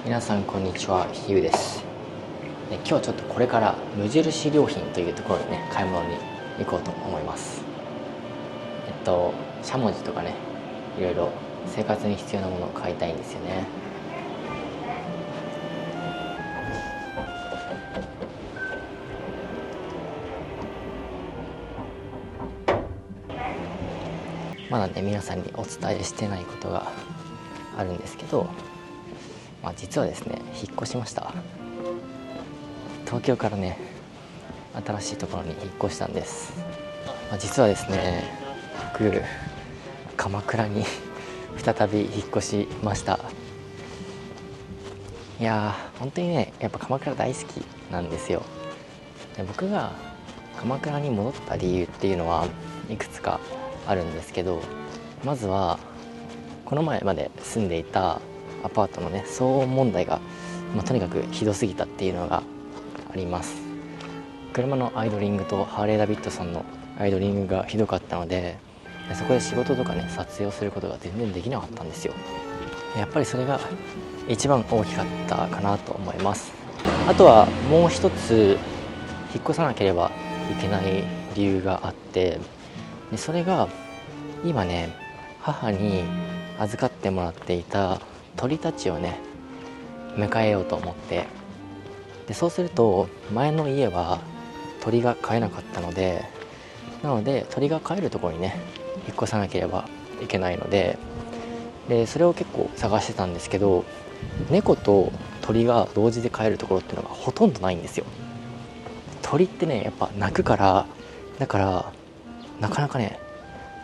皆さんこんにちは、ひゆです。今日はちょっとこれから無印良品というところにね、買い物に行こうと思います。しゃもじとかね、いろいろ生活に必要なものを買いたいんですよね。まだね、皆さんにお伝えしてないことがあるんですけど、実はですね、引っ越しました。東京からね、新しいところに引っ越したんです。実はですね、僕鎌倉に再び引っ越しました。いやー、本当にね、やっぱ鎌倉大好きなんですよ。で、僕が鎌倉に戻った理由っていうのはいくつかあるんですけど、まずはこの前まで住んでいたアパートのね、騒音問題が、とにかくひどすぎたっていうのがあります。車のアイドリングとハーレー・ダビッドソンのアイドリングがひどかったので、そこで仕事とかね、撮影をすることが全然できなかったんですよ。やっぱりそれが一番大きかったかなと思います。あとはもう一つ引っ越さなければいけない理由があって、でそれが今ね、母に預かってもらっていた鳥たちをね、迎えようと思って、でそうすると前の家は鳥が飼えなかったので、鳥が飼えるところにね、引っ越さなければいけないので、それを結構探してたんですけど、猫と鳥が同時で飼えるところっていうのがほとんどないんですよ。鳥ってね、やっぱ鳴くから、だからなかなかね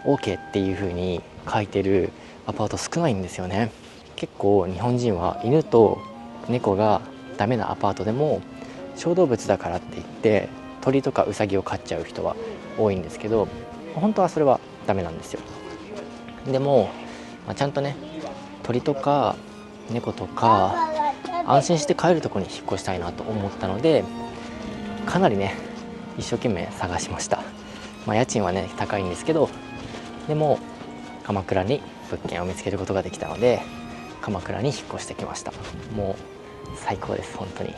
OK っていう風に書いてるアパート少ないんですよね。結構日本人は犬と猫がダメなアパートでも小動物だからって言って鳥とかウサギを飼っちゃう人は多いんですけど、本当はそれはダメなんですよ。でも、ちゃんとね、鳥とか猫とか安心して飼えるところに引っ越したいなと思ったので、かなりね一生懸命探しました。家賃はね高いんですけど、でも鎌倉に物件を見つけることができたので、鎌倉に引っ越してきました。もう最高です、本当に。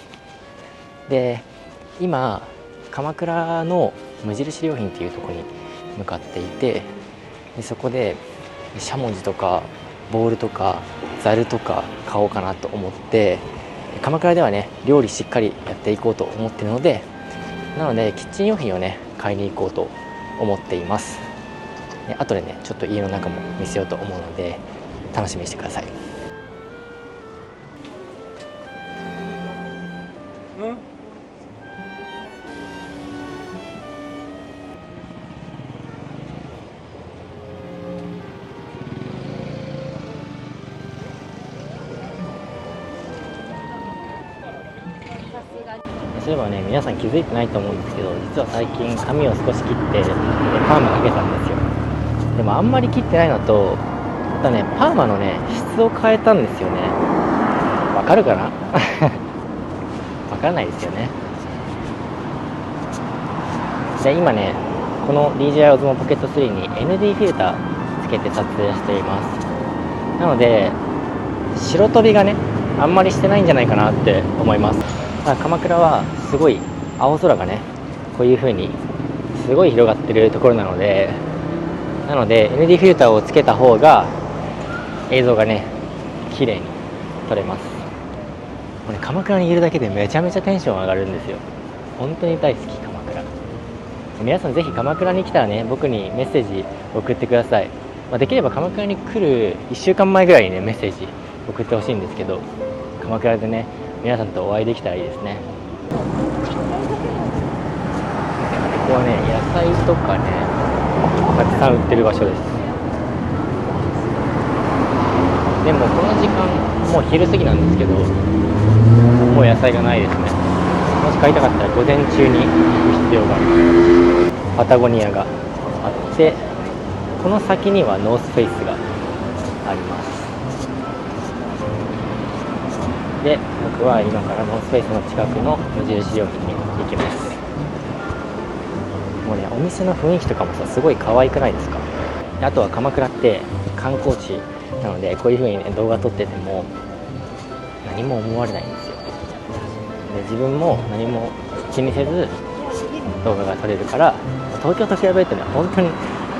で、今鎌倉の無印良品っていうところに向かっていて、でそこでしゃもじとかボウルとかざるとか買おうかなと思って、鎌倉ではね料理しっかりやっていこうと思っているので、キッチン用品をね買いに行こうと思っています。で後でねちょっと家の中も見せようと思うので楽しみにしてください。そういえばね、皆さん気づいてないと思うんですけど、実は最近髪を少し切ってパーマかけたんですよ。でもあんまり切ってないのと、あとね、パーマのね質を変えたんですよね。わかるかなわからないですよね。で今ね、この DJI Osmo Pocket 3に ND フィルターつけて撮影しています。なので白飛びがねあんまりしてないんじゃないかなって思います。鎌倉はすごい青空がねこういう風にすごい広がってるところなので ND フィルターをつけた方が映像がね綺麗に撮れます。もうね、鎌倉にいるだけでめちゃめちゃテンション上がるんですよ。本当に大好き、鎌倉。皆さんぜひ鎌倉に来たらね、僕にメッセージ送ってください。できれば鎌倉に来る1週間前ぐらいにねメッセージ送ってほしいんですけど、鎌倉でね皆さんとお会いできたらいいですね。ここはね野菜とかねたくさん売ってる場所です。でもこの時間もう昼過ぎなんですけど、もう野菜がないですね。もし買いたかったら午前中に行く必要があります。パタゴニアがあって、この先にはノースフェイスがあります。で、僕は今からノースフェイスの近くの無印良品に行きます。もうね、お店の雰囲気とかもさ、すごい可愛くないですか？あとは鎌倉って観光地なので、こういう風にね動画撮ってても何も思われないんですよ。で自分も何も気にせず動画が撮れるから、東京と比べるとね本当に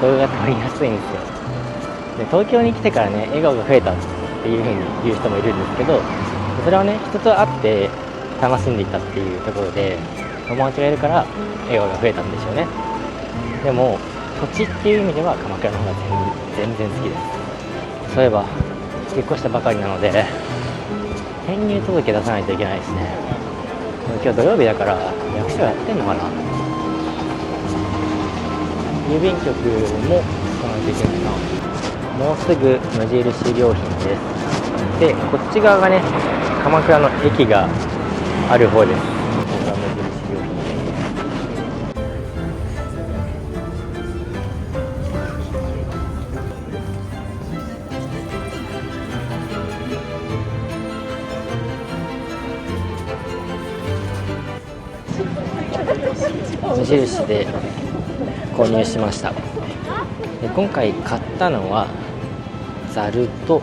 動画が撮りやすいんですよ。で東京に来てからね笑顔が増えたっていう風に言う人もいるんですけど、それはね人と会って楽しんでいたっていうところで友達がいるから笑顔が増えたんでしょうね。でも土地っていう意味では鎌倉の方が全然好きです。そういえば引っ越したばかりなので転入届出さないといけないですね。今日土曜日だから役所やってんのかな。郵便局も来ないといけないな。もうすぐ無印良品です。でこっち側がね鎌倉の駅がある方です。ここが無印良品です。無印で購入しました。で今回買ったのはざると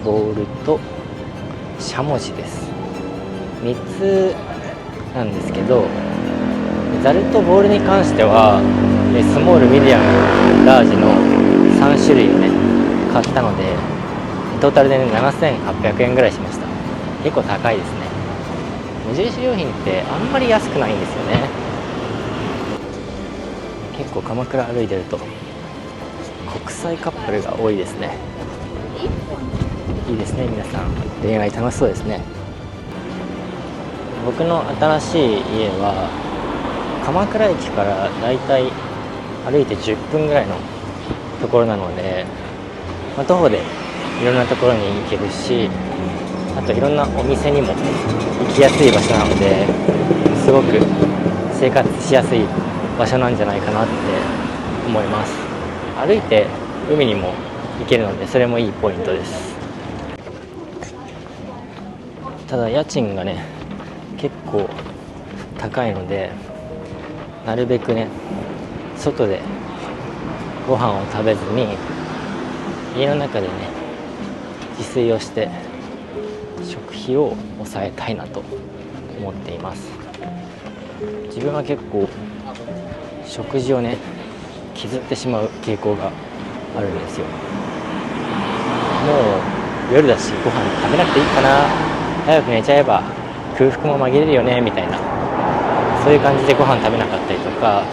ボウルとしゃもじです。3つなんですけど、ざるとボウルに関してはスモール、ミディアム、ラージの3種類をね買ったのでトータルで、ね、7800円ぐらいしました。結構高いですね。無印良品ってあんまり安くないんですよね。結構鎌倉歩いてると国際カップルが多いですね。いいですね、皆さん恋愛楽しそうですね。僕の新しい家は鎌倉駅からだいたい歩いて10分ぐらいのところなので、徒歩でいろんなところに行けるし、あといろんなお店にも行きやすい場所なので、すごく生活しやすい場所なんじゃないかなって思います。歩いて海にも行けるのでそれもいいポイントです。ただ家賃がね結構高いので、なるべくね外でご飯を食べずに家の中でね自炊をして食費を抑えたいなと思っています。自分は結構食事をね削ってしまう傾向があるんですよ。もう夜だしご飯食べなくていいかな、早く寝ちゃえば空腹も紛れるよねみたいな、そういう感じでご飯食べなかったりとか、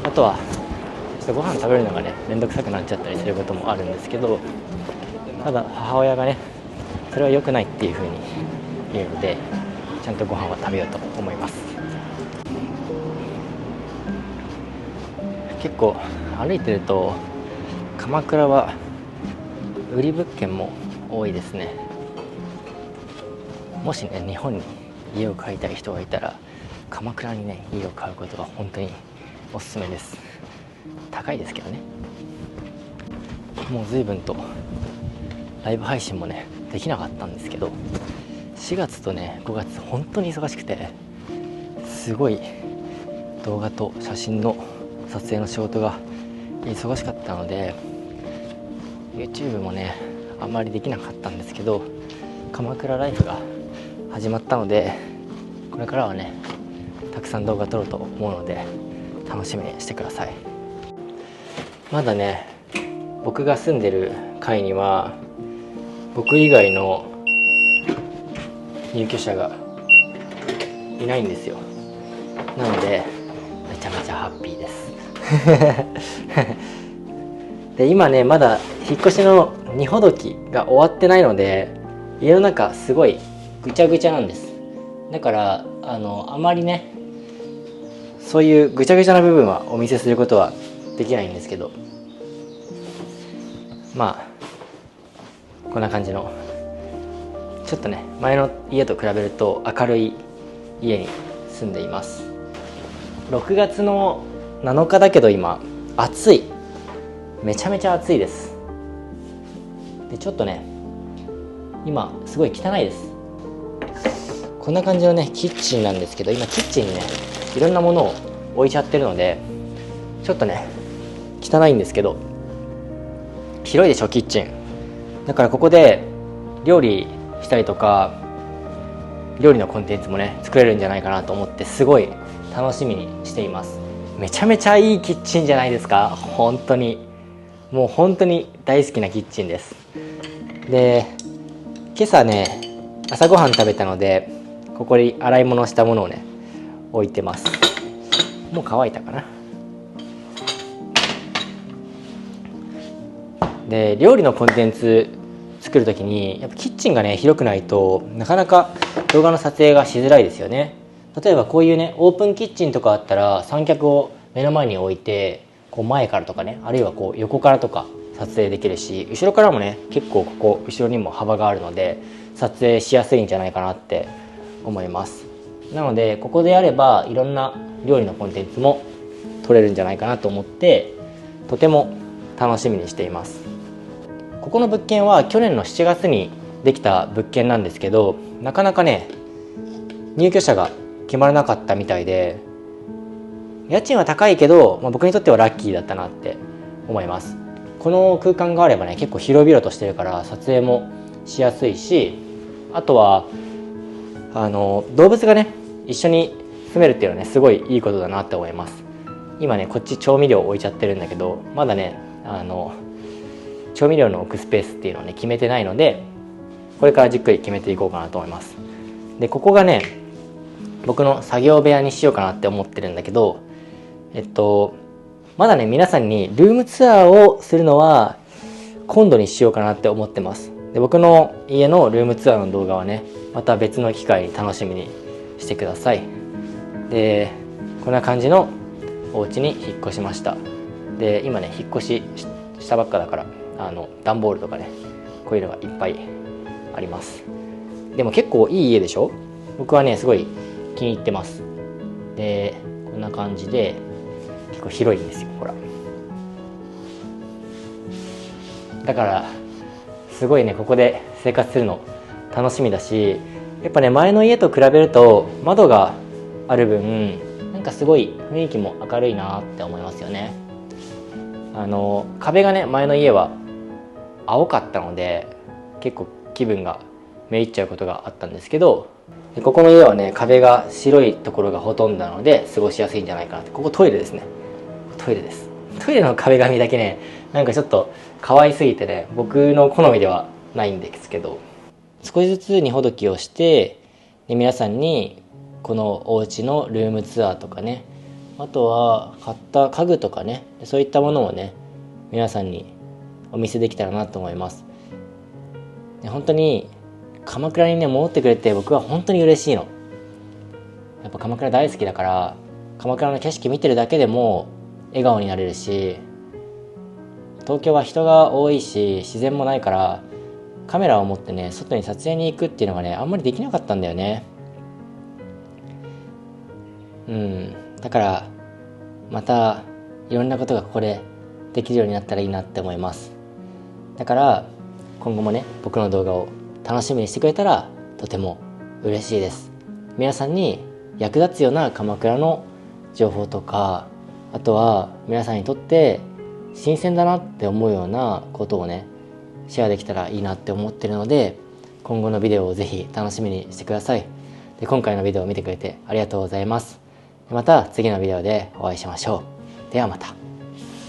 あとはちょっとご飯食べるのがねめんどくさくなっちゃったりすることもあるんですけど、ただ母親がねそれは良くないっていう風に言うので、ちゃんとご飯は食べようと思います。結構歩いてると鎌倉は売り物件も多いですね。もしね日本に家を買いたい人がいたら鎌倉にね家を買うことが本当におすすめです。高いですけどね。もう随分とライブ配信もねできなかったんですけど、4月とね5月本当に忙しくて、すごい動画と写真の撮影の仕事が忙しかったので YouTube もねあんまりできなかったんですけど、鎌倉ライフが始まったのでこれからはねたくさん動画撮ろうと思うので楽しみにしてください。まだね僕が住んでる階には僕以外の入居者がいないんですよ。なのでめちゃめちゃハッピーですで今ねまだ引っ越しの荷ほどきが終わってないので家の中すごいぐちゃぐちゃなんです。だからあまりねそういうぐちゃぐちゃな部分はお見せすることはできないんですけど、まあこんな感じのちょっとね前の家と比べると明るい家に住んでいます。6月の7日だけど今暑い、めちゃめちゃ暑いです。でちょっとね今すごい汚いです。こんな感じのねキッチンなんですけど、今キッチンにねいろんなものを置いちゃってるのでちょっとね汚いんですけど、広いでしょキッチン。だからここで料理したりとか、料理のコンテンツもね作れるんじゃないかなと思って、すごい楽しみにしています。めちゃめちゃいいキッチンじゃないですか。本当にもう本当に大好きなキッチンです。で、今朝ね朝ごはん食べたので、ここに洗い物したものをね置いてます。もう乾いたかな。で、料理のコンテンツ作るときにやっぱキッチンがね広くないとなかなか動画の撮影がしづらいですよね。例えばこういうねオープンキッチンとかあったら、三脚を目の前に置いてこう前からとかね、あるいはこう横からとか撮影できるし、後ろからもね結構ここ後ろにも幅があるので撮影しやすいんじゃないかなって思います。なのでここでやればいろんな料理のコンテンツも撮れるんじゃないかなと思って、とても楽しみにしています。ここの物件は去年の7月にできた物件なんですけど、なかなかね入居者が決まらなかったみたいで、家賃は高いけど、僕にとってはラッキーだったなって思います。この空間があればね結構広々としてるから撮影もしやすいし、あとは動物がね一緒に住めるっていうのはねすごいいいことだなって思います。今ねこっち調味料置いちゃってるんだけど、まだね調味料の置くスペースっていうのをね決めてないので、これからじっくり決めていこうかなと思います。で、ここがね僕の作業部屋にしようかなって思ってるんだけど、まだね皆さんにルームツアーをするのは今度にしようかなって思ってます。で、僕の家のルームツアーの動画はねまた別の機会に楽しみにしてください。で、こんな感じのお家に引っ越しました。で、今ね引っ越ししたばっかだから段ボールとかねこういうのがいっぱいあります。でも結構いい家でしょ。僕はねすごい気に入ってます。で、こんな感じで結構広いんですよ。ほら、だからすごいねここで生活するの楽しみだし、やっぱね前の家と比べると窓がある分なんかすごい雰囲気も明るいなって思いますよね。壁がね前の家は青かったので結構気分がめいっちゃうことがあったんですけど、ここの家はね壁が白いところがほとんどなので過ごしやすいんじゃないかなって。ここトイレですね。トイレです。トイレの壁紙だけねなんかちょっと可愛すぎてね僕の好みではないんですけど、少しずつ荷ほどきをして、で皆さんにこのお家のルームツアーとかね、あとは買った家具とかね、そういったものをね皆さんにお見せできたらなと思います。本当に鎌倉にね戻ってくれて僕は本当に嬉しいの。やっぱ鎌倉大好きだから、鎌倉の景色見てるだけでも笑顔になれるし、東京は人が多いし自然もないからカメラを持ってね外に撮影に行くっていうのがねあんまりできなかったんだよね。だからまたいろんなことがここでできるようになったらいいなって思います。だから今後もね僕の動画を楽しみにしてくれたらとても嬉しいです。皆さんに役立つような鎌倉の情報とか、あとは皆さんにとって新鮮だなって思うようなことをねシェアできたらいいなって思ってるので、今後のビデオをぜひ楽しみにしてください。で、今回のビデオを見てくれてありがとうございます。また次のビデオでお会いしましょう。ではまた。